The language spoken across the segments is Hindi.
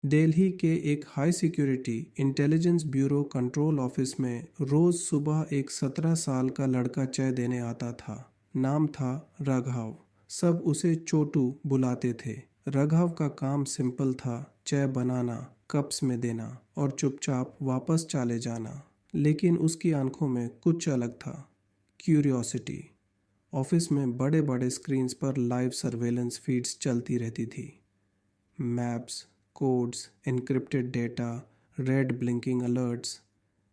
दिल्ली के एक high security intelligence bureau control office में रोज सुबह एक 17 साल का लड़का चाय देने आता था। नाम था राघव। सब उसे चोटू बुलाते थे। राघव का काम सिंपल था, चाय बनाना, कप्स में देना और चुपचाप वापस चले जाना। लेकिन उसकी आंखों में कुछ अलग था, क्यूरियोसिटी। ऑफिस में बड़े बड़े स्क्रीन्स पर लाइव सर्वेलेंस फीड्स चलती रहती थी। Maps, codes, encrypted data, red blinking alerts.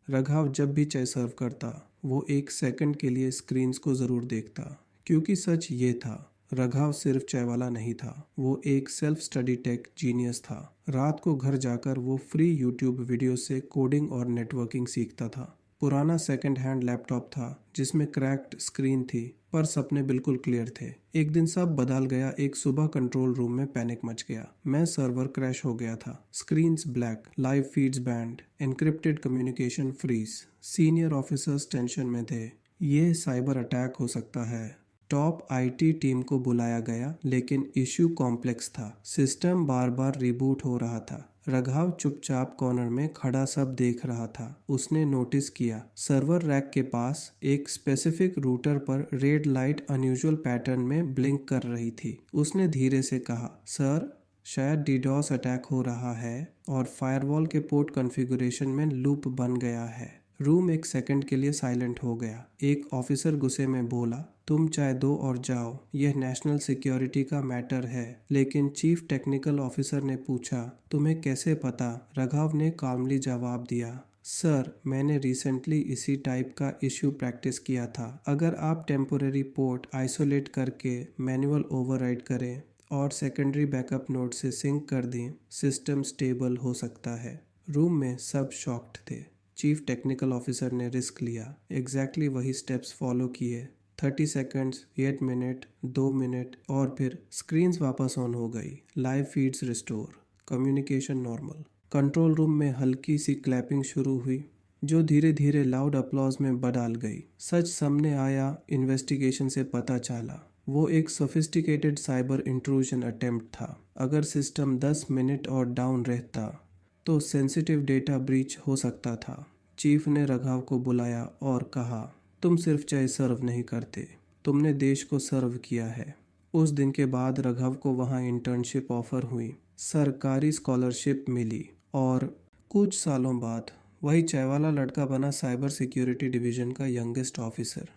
Raghav जब भी चाय सर्व करता, वो एक सेकंड के लिए स्क्रीन्स को ज़रूर देखता, क्योंकि सच ये था, राघव सिर्फ चाय वाला नहीं था, वो एक सेल्फ स्टडी टेक जीनियस था। रात को घर जाकर वो फ्री यूट्यूब वीडियो से कोडिंग और नेटवर्किंग सीखता था। पुराना सेकंड हैंड लैपटॉप था जिसमें क्रैक्ड स्क्रीन थी, पर सपने बिल्कुल क्लियर थे। एक दिन सब बदल गया। एक सुबह कंट्रोल रूम में पैनिक मच गया। मैं सर्वर क्रैश हो गया था, screens black, live feeds banned, encrypted communication freeze. Senior officers tension में थे, ये साइबर अटैक हो सकता है। टॉप आईटी टीम को बुलाया गया, लेकिन इश्यू कॉम्प्लेक्स था। सिस्टम बार बार रिबूट हो रहा था। राघव चुपचाप कॉर्नर में खड़ा सब देख रहा था। उसने नोटिस किया, सर्वर रैक के पास एक स्पेसिफिक रूटर पर रेड लाइट अनयूजुअल पैटर्न में ब्लिंक कर रही थी। उसने धीरे से कहा, सर, शायद डीडॉस अटैक हो रहा है और फायरवॉल के पोर्ट कॉन्फ़िगरेशन में लूप बन गया है। रूम एक सेकंड के लिए साइलेंट हो गया। एक ऑफिसर गुस्से में बोला, तुम चाय दो और जाओ, यह नेशनल सिक्योरिटी का मैटर है। लेकिन चीफ टेक्निकल ऑफिसर ने पूछा, तुम्हें कैसे पता? राघव ने काल्मली जवाब दिया, सर, मैंने रिसेंटली इसी टाइप का इश्यू प्रैक्टिस किया था। अगर आप टेम्पोरेरी पोर्ट आइसोलेट करके मैनुअल ओवरराइड करें और सेकेंडरी बैकअप नोड से सिंक कर दें, सिस्टम स्टेबल हो सकता है। रूम में सब शॉक्ड थे। चीफ टेक्निकल ऑफिसर ने रिस्क लिया, एग्जैक्टली वही स्टेप्स फॉलो किए। 30 सेकंड्स, 8 मिनट, 2 मिनट और फिर स्क्रीन्स वापस ऑन हो गई। Live feeds restore, communication normal. Control room में हल्की सी क्लैपिंग शुरू हुई, जो धीरे धीरे लाउड अपलॉज में बदल गई। सच सामने आया, इन्वेस्टिगेशन से पता चला, वो एक सोफिस्टिकेटेड साइबर इंट्रूजन अटेम्प्ट था। अगर सिस्टम 10 मिनट और डाउन रहता तो सेंसिटिव डेटा ब्रीच हो सकता था। चीफ ने राघव को बुलाया और कहा, तुम सिर्फ चाय सर्व नहीं करते, तुमने देश को सर्व किया है। उस दिन के बाद राघव को वहाँ इंटर्नशिप ऑफर हुई, सरकारी स्कॉलरशिप मिली और कुछ सालों बाद वही चाय वाला लड़का बना साइबर सिक्योरिटी डिवीज़न का यंगेस्ट ऑफिसर।